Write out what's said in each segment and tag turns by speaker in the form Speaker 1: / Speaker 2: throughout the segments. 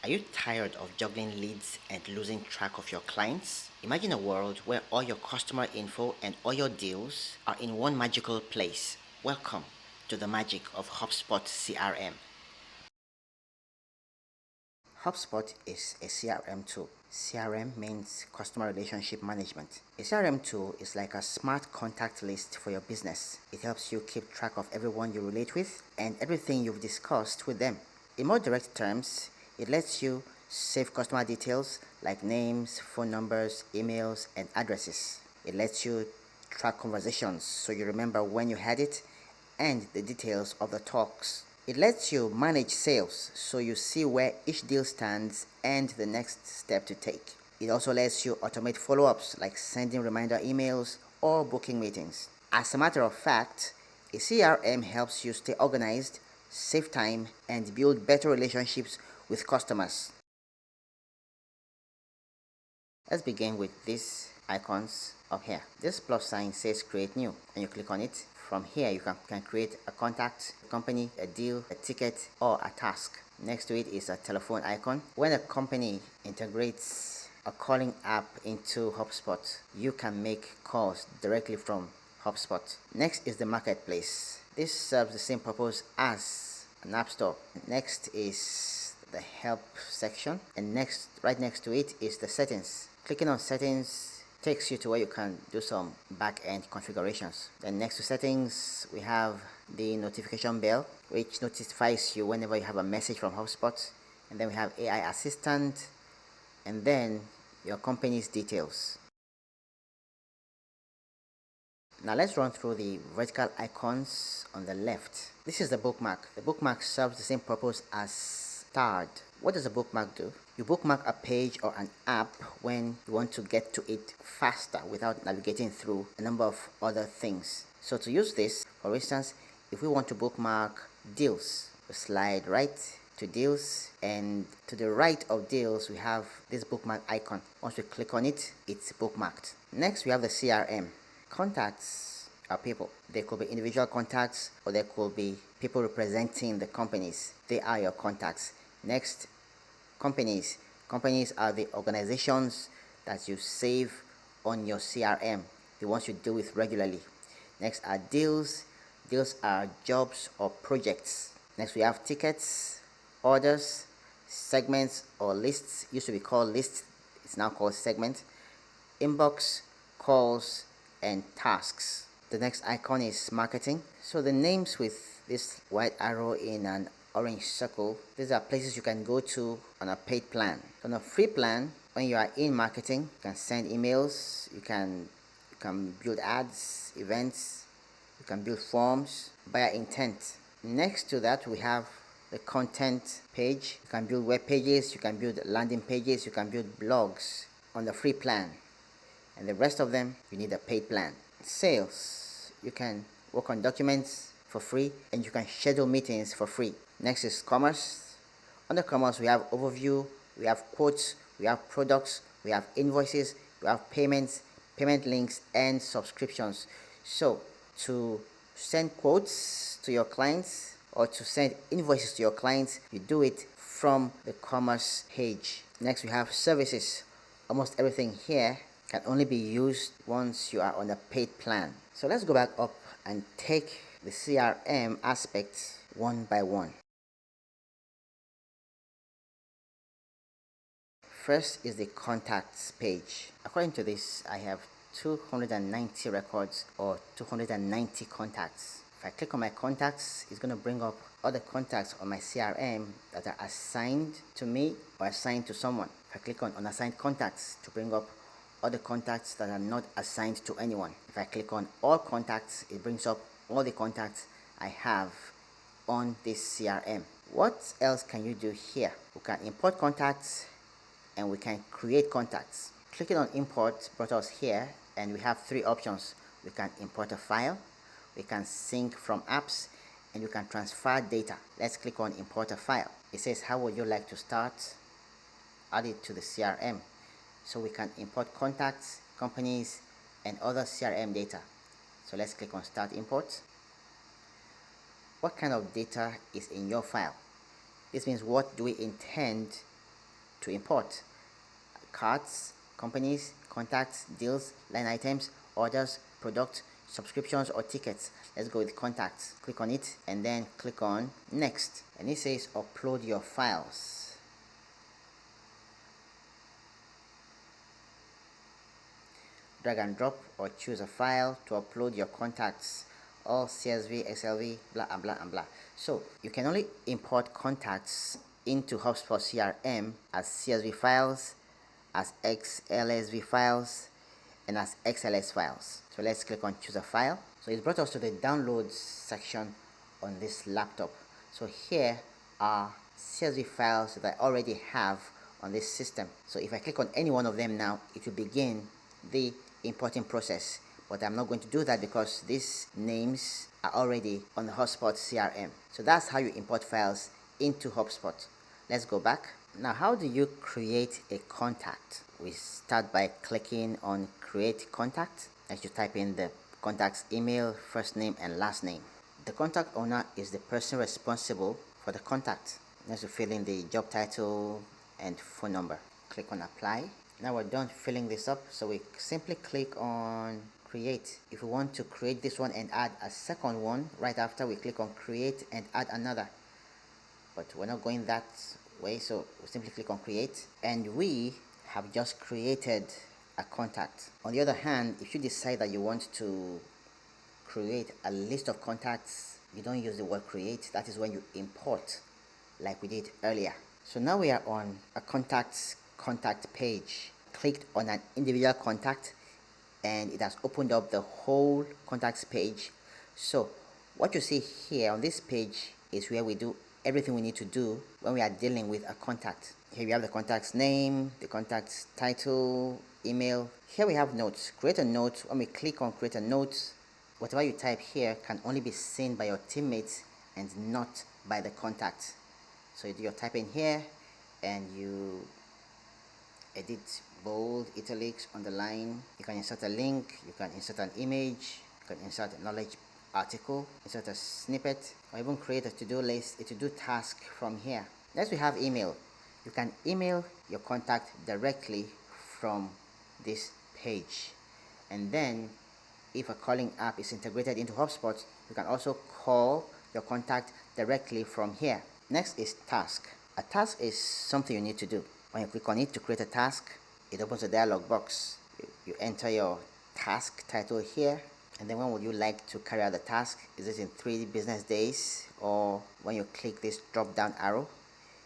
Speaker 1: Are you tired of juggling leads and losing track of your clients? Imagine a world where all your customer info and all your deals are in one magical place. Welcome to the magic of HubSpot CRM. HubSpot is a CRM tool. CRM means customer relationship management. A CRM tool is like a smart contact list for your business. It helps you keep track of everyone you relate with and everything you've discussed with them. In more direct terms, it lets you save customer details like names, phone numbers, emails, and addresses. It lets you track conversations so you remember when you had it and the details of the talks. It lets you manage sales so you see where each deal stands and the next step to take. It also lets you automate follow ups like sending reminder emails or booking meetings. As a matter of fact, a CRM helps you stay organized, save time, and build better relationships with customers. Let's begin with these icons up here. This plus sign says create new and you click on it. From here you can create a contact, a company, a deal, a ticket, or a task. Next to it is a telephone icon. When a company integrates a calling app into HubSpot, you can make calls directly from HubSpot. Next is the marketplace. This serves the same purpose as an app store. Next is the help section, and right next to it is the settings. Clicking on settings takes you to where you can do some back-end configurations. Then next to settings we have the notification bell, which notifies you whenever you have a message from HubSpot. And then we have AI assistant, and then your company's details. Now let's run through the vertical icons on the left. This is the bookmark. The bookmark serves the same purpose as starred. What does a bookmark do? You bookmark a page or an app when you want to get to it faster without navigating through a number of other things. So to use this, for instance, if we want to bookmark deals, we slide right to deals, and to the right of deals we have this bookmark icon. Once we click on it, it's bookmarked. Next we have the CRM. Contacts are people. They could be individual contacts or they could be people representing the companies. They are your contacts. Next, companies. Companies are the organizations that you save on your CRM, the ones you deal with regularly. Next are deals. Deals are jobs or projects. Next we have tickets, orders, segments or lists. Used to be called lists, it's now called segment. Inbox, calls, and tasks. The next icon is marketing. So the names with this white arrow in an orange circle, these are places you can go to on a paid plan. On a free plan, when you are in marketing, you can send emails, you can build ads, events, you can build forms via intent. Next to that we have the content page. You can build web pages, you can build landing pages, you can build blogs on the free plan, and the rest of them you need a paid plan. Sales, you can work on documents for free and you can schedule meetings for free. Next is commerce. Under commerce we have overview, we have quotes, we have products, we have invoices, we have payments, payment links, and subscriptions. So to send quotes to your clients or to send invoices to your clients, you do it from the commerce page. Next we have services. Almost everything here can only be used once you are on a paid plan. So let's go back up and take the CRM aspects one by one. First is the contacts page. According to this, I have 290 records or 290 contacts. If I click on my contacts, it's going to bring up other contacts on my CRM that are assigned to me or assigned to someone. If I click on unassigned contacts, to bring up other contacts that are not assigned to anyone. If I click on all contacts, it brings up all the contacts I have on this CRM. What else can you do here? We can import contacts and we can create contacts. Clicking on import brought us here, and we have three options. We can import a file, we can sync from apps, and you can transfer data. Let's click on import a file. It says how would you like to start? Add it to the CRM. So we can import contacts, companies, and other CRM data. So let's click on start import. What kind of data is in your file? This means what do we intend to import: cards, companies, contacts, deals, line items, orders, products, subscriptions or tickets. Let's go with contacts. Click on it and then click on next, and it says upload your files. Drag and drop or choose a file to upload your contacts, all CSV, XLV, blah and blah and blah. So you can only import contacts into HubSpot CRM as CSV files, as XLSV files, and as XLS files. So let's click on choose a file. So it's brought us to the downloads section on this laptop. So here are CSV files that I already have on this system. So if I click on any one of them now, it will begin the importing process, but I'm not going to do that because these names are already on the HubSpot CRM. So that's how you import files into HubSpot. Let's go back. Now, how do you create a contact? We start by clicking on create contact. As you type in the contact's email, first name and last name. The contact owner is the person responsible for the contact. Next, you fill in the job title and phone number. Click on apply. Now we're done filling this up, so we simply click on create. If we want to create this one and add a second one, right after we click on create and add another. But we're not going that way, so we simply click on create, and we have just created a contact. On the other hand, if you decide that you want to create a list of contacts, you don't use the word create. That is when you import, like we did earlier. So now we are on a contact page. Clicked on an individual contact and it has opened up the whole contacts page. So what you see here on this page is where we do everything we need to do when we are dealing with a contact. Here we have the contact's name, the contact's title, email. Here we have notes. Create a note. When we click on create a note, whatever you type here can only be seen by your teammates and not by the contact. So you do your typing here and you edit bold, italics, underline. You can insert a link, you can insert an image, you can insert a knowledge article, insert a snippet, or even create a to-do list, a to-do task from here. Next we have email. You can email your contact directly from this page. And then if a calling app is integrated into HubSpot, you can also call your contact directly from here. Next is task. A task is something you need to do. When you click on it to create a task, it opens a dialog box. You enter your task title here, and then when would you like to carry out the task? Is it in 3 business days, or when you click this drop down arrow,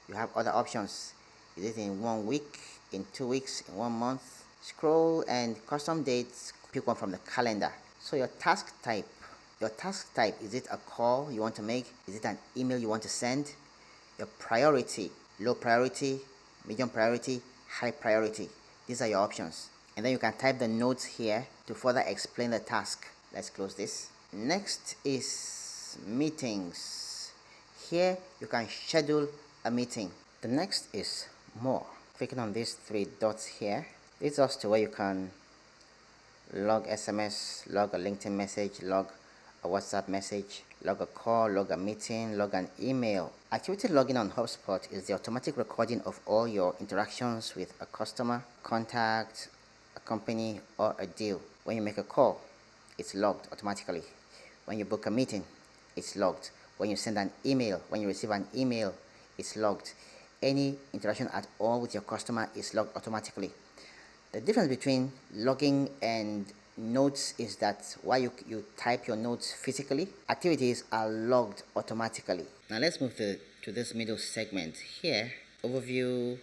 Speaker 1: you have other options. Is it in 1 week, in 2 weeks, in 1 month? Scroll and custom dates, pick one from the calendar. So your task type, is it a call you want to make? Is it an email you want to send? Your priority, low priority, medium priority, high priority. These are your options. And then you can type the notes here to further explain the task. Let's close this. Next is meetings. Here you can schedule a meeting. The next is more. Clicking on these 3 dots here leads us to where you can log SMS, log a LinkedIn message, log a WhatsApp message, log a call, log a meeting, log an email. Activity logging on HubSpot is the automatic recording of all your interactions with a customer, contact, a company, or a deal. When you make a call, it's logged automatically. When you book a meeting, it's logged. When you send an email, when you receive an email, it's logged. Any interaction at all with your customer is logged automatically. The difference between logging and notes is that while you type your notes physically, activities are logged automatically. Now let's move to this middle segment here. Overview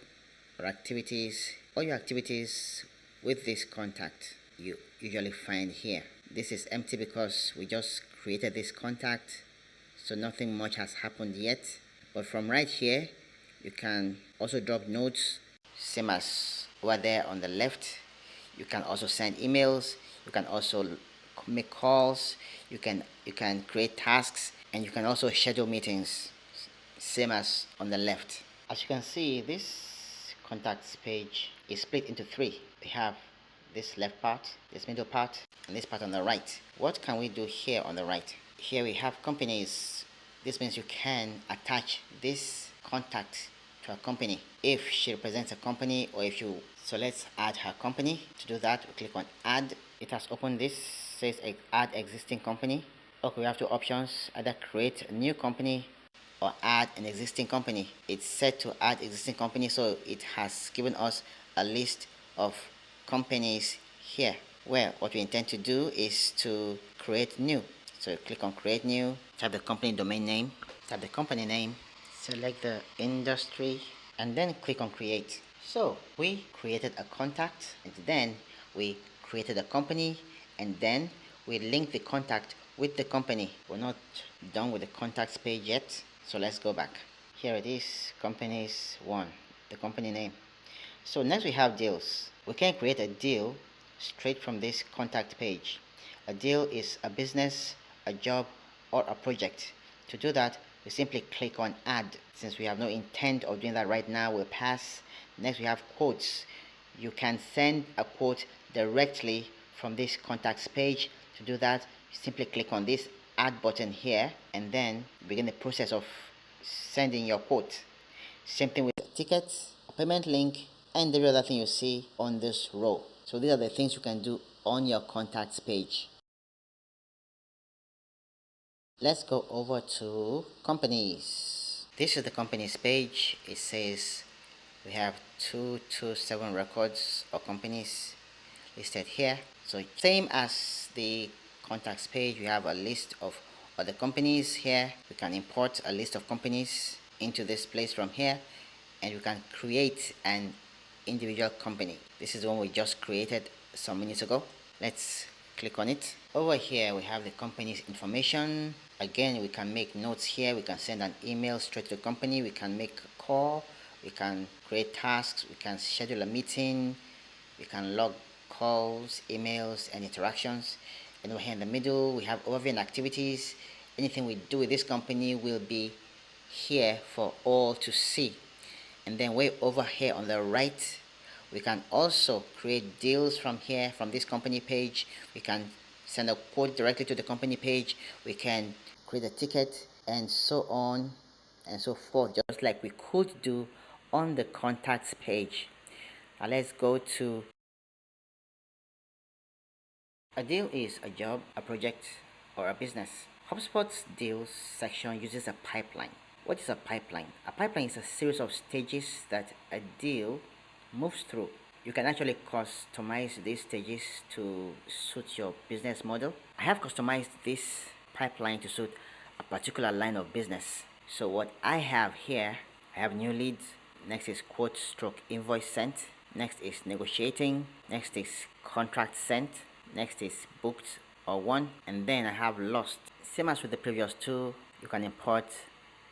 Speaker 1: or activities. All your activities with this contact you usually find here. This is empty because we just created this contact, so nothing much has happened yet. But from right here, you can also drop notes, same as over there on the left. You can also send emails. You can also make calls. You can create tasks, and you can also schedule meetings, same as on the left. As you can see, this contacts page is split into 3. We have this left part, this middle part, and this part on the right. What can we do here on the right? Here we have companies. This means you can attach this contact to a company. If she represents a company, or if you, so let's add her company. To do that, we click on add. It has opened this, says add existing company. Okay, we have two options, either create a new company or add an existing company. It's set to add existing company, so it has given us a list of companies here. Well, what we intend to do is to create new. So click on create new, type the company domain name, type the company name, select the industry, and then click on create. So we created a contact, and then we created a company, and then we link the contact with the company. We're not done with the contacts page yet, so let's go back. Here it is, companies 1, the company name. So next we have deals. We can create a deal straight from this contact page. A deal is a business, a job, or a project. To do that, we simply click on add. Since we have no intent of doing that right now, we'll pass. Next we have quotes. You can send a quote directly from this contacts page. To do that, you simply click on this add button here, and then begin the process of sending your quote. Same thing with tickets, a payment link, and every other thing you see on this row. So these are the things you can do on your contacts page. Let's go over to companies. This is the companies page. It says we have 227 records or companies listed here. So same as the contacts page, we have a list of other companies here. We can import a list of companies into this place from here, and we can create an individual company. This is the one we just created some minutes ago. Let's click on it. Over here we have the company's information. Again, we can make notes here. We can send an email straight to the company. We can make a call. We can create tasks. We can schedule a meeting. We can log calls, emails, and interactions. And over here in the middle we have overview and activities. Anything we do with this company will be here for all to see. And then way over here on the right, we can also create deals from here, from this company page. We can send a quote directly to the company page. We can create a ticket, and so on and so forth, just like we could do on the contacts page. Now let's go to a deal. Is a job, a project, or a business. HubSpot's deals section uses a pipeline. What is a pipeline? A pipeline is a series of stages that a deal moves through. You can actually customize these stages to suit your business model. I have customized this pipeline to suit a particular line of business. So what I have here, I have new leads. Next is quote stroke invoice sent. Next is negotiating. Next is contract sent. Next is booked or won. And then I have lost. Same as with the previous two, you can import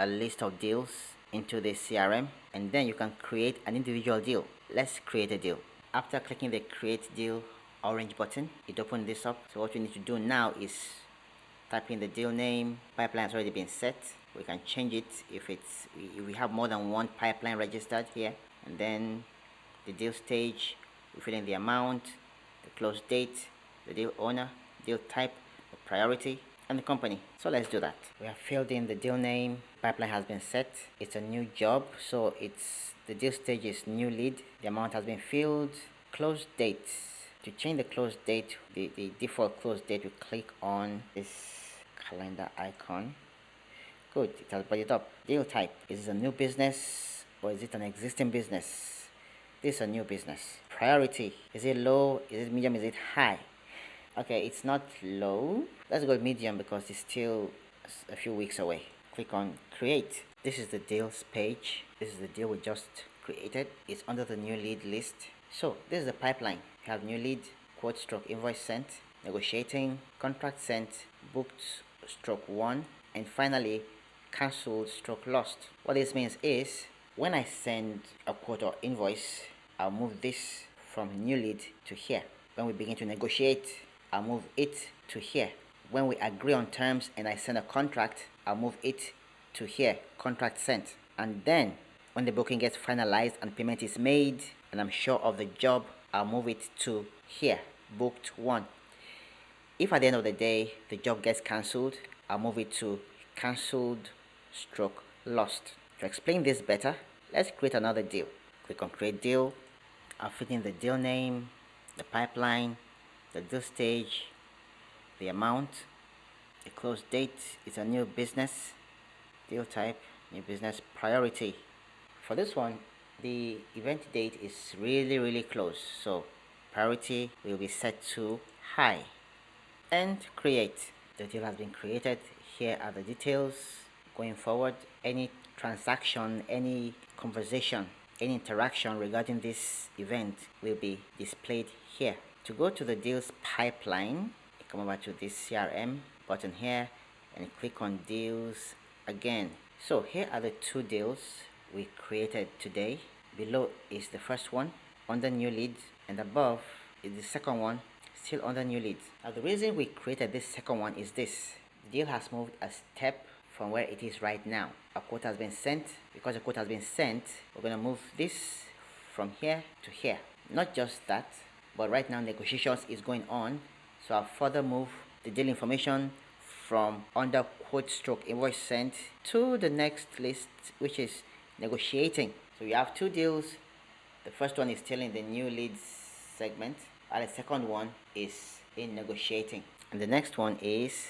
Speaker 1: a list of deals into the CRM, and then you can create an individual deal. Let's create a deal. After clicking the create deal orange button, it opens this up. So what we need to do now is type in the deal name. Pipeline has already been set. We can change it if we have more than one pipeline registered here. And then the deal stage, we fill in the amount, the close date, the deal owner, deal type, the priority, and the company. So let's do that. We have filled in the deal name. Pipeline has been set. It's a new job, so it's the deal stage is new lead. The amount has been filled. Close date. To change the close date, the default close date, we click on this calendar icon. Good, it has brought it up. Deal type. Is it a new business or is it an existing business? This is a new business. Priority. Is it low? Is it medium? Is it high? Okay, it's not low. Let's go medium because it's still a few weeks away. Click on create. This is the deals page. This is the deal we just created. It's under the new lead list. So this is the pipeline. You have new lead, quote stroke invoice sent, negotiating, contract sent, booked stroke won, and finally cancelled stroke lost. What this means is when I send a quote or invoice, I'll move this from new lead to here. When we begin to negotiate, I'll move it to here. When we agree on terms and I send a contract, I'll move it to here, contract sent. And then when the booking gets finalized and payment is made and I'm sure of the job, I'll move it to here, booked won. If at the end of the day the job gets cancelled, I'll move it to cancelled stroke lost. To explain this better, Let's create another deal. Click on create deal. I'll fit in the deal name, the pipeline, the deal stage, the amount, the close date. It's a new business, deal type, new business, priority. For this one, the event date is really close, so priority will be set to high. And create. The deal has been created. Here are the details. Going forward, any transaction, any conversation, any interaction regarding this event will be displayed here. To go to the deals pipeline, come over to this CRM button here and click on deals again. So here are the two deals we created today. Below is the first one under new leads, and above is the second one still under new leads. Now the reason we created this second one is this: the deal has moved a step from where it is right now. A quote has been sent. Because a quote has been sent, we're going to move this from here to here. Not just that, but right now negotiations is going on, so I'll further move the deal information from under quote stroke invoice sent to the next list, which is negotiating. So we have two deals. The first one is still in the new leads segment, and the second one is in negotiating. And the next one is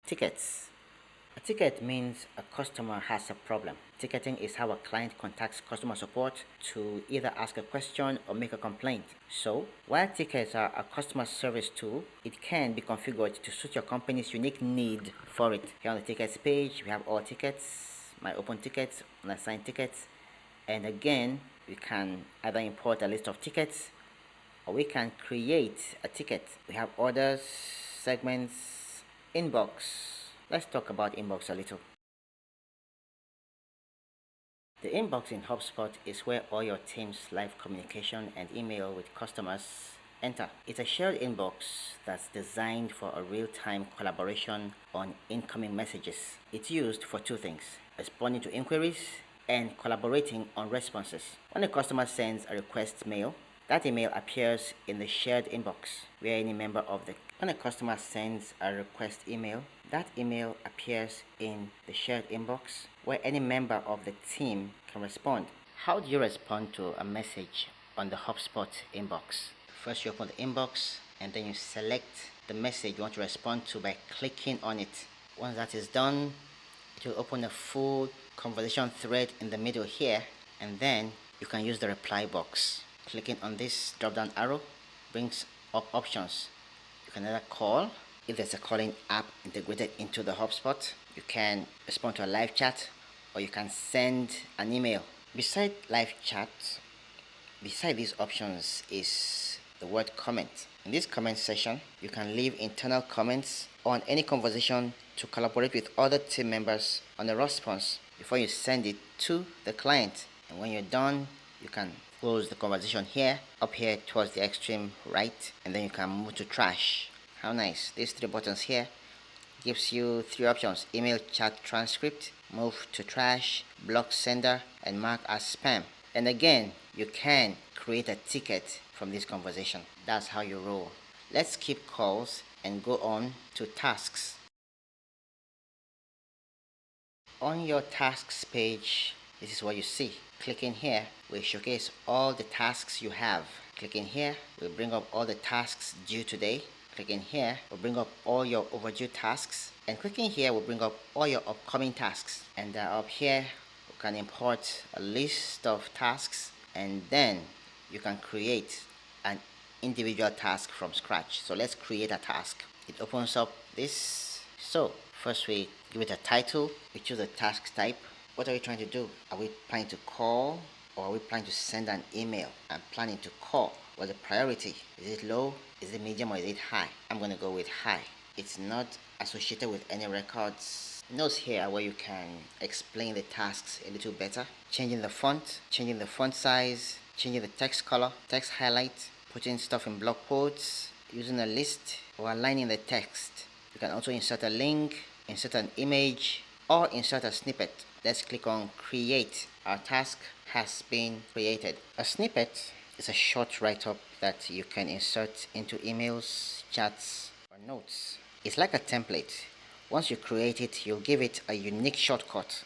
Speaker 1: tickets. A ticket means a customer has a problem. Ticketing is how a client contacts customer support to either ask a question or make a complaint. So, while tickets are a customer service tool, it can be configured to suit your company's unique need for it. Here on the tickets page, we have all tickets, my open tickets, unassigned tickets, and again, we can either import a list of tickets or we can create a ticket. We have orders, segments, inbox. Let's talk about inbox a little. The inbox in HubSpot is where all your team's live communication and email with customers enter. It's a shared inbox that's designed for a real-time collaboration on incoming messages. It's used for two things: responding to inquiries and collaborating on responses. When a customer sends a request mail, that email appears in the shared inbox where any member of the when a customer sends a request email, that email appears in the shared inbox where any member of the team can respond. How do you respond to a message on the HubSpot inbox? First, you open the inbox and then you select the message you want to respond to by clicking on it. Once that is done, it will open a full conversation thread in the middle here, and then you can use the reply box. Clicking on this drop down arrow brings up options. You can either call, if there's a calling app integrated into the HubSpot. You can respond to a live chat, or you can send an email. Beside live chat, beside these options is the word comment. In this comment section, you can leave internal comments on any conversation to collaborate with other team members on a response before you send it to the client. And when you're done, you can close the conversation here, up here towards the extreme right, and then you can move to trash. How nice. These three buttons here gives you three options: email, chat, transcript, move to trash, block sender, and mark as spam. And again, you can create a ticket from this conversation. That's how you roll. Let's skip calls and go on to tasks. On your tasks page, this is what you see. Clicking here will showcase all the tasks you have. Clicking here will bring up all the tasks due today. Clicking here will bring up all your overdue tasks, and clicking here will bring up all your upcoming tasks. And up here you can import a list of tasks, and then you can create an individual task from scratch. So let's create a task. It opens up this. So first we give it a title. We choose a task type. What are we trying to do? Are we planning to call, or are we planning to send an email? I'm planning to call. What's the priority? Is it low? Is it medium, or is it high? I'm going to go with high. It's not associated with any records. Notes here where you can explain the tasks a little better. Changing the font size, changing the text color, text highlight, putting stuff in block quotes, using a list, or aligning the text. You can also insert a link, insert an image, or insert a snippet. Let's click on create. Our task has been created. A snippet is a short write-up that you can insert into emails, chats, or notes. It's like a template. Once you create it, you'll give it a unique shortcut.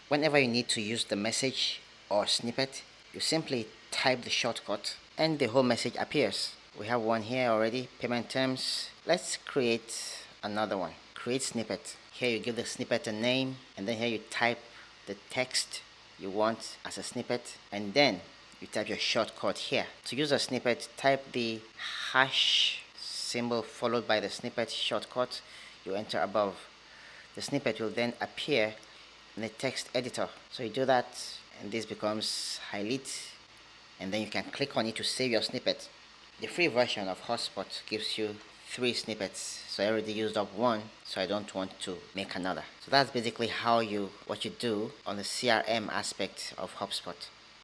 Speaker 1: Whenever you need to use the message or snippet, you simply type the shortcut and the whole message appears. We have one here already, payment terms. Let's create another one. Create snippet. Here you give the snippet a name, and then here you type the text you want as a snippet, and then you type your shortcut here. To use a snippet, type the hash symbol followed by the snippet shortcut you enter above. The snippet will then appear in the text editor. So you do that, and this becomes highlight, and then you can click on it to save your snippet. The free version of HubSpot gives you 3 snippets, so I already used up one, so I don't want to make another. So that's basically what you do on the CRM aspect of HubSpot.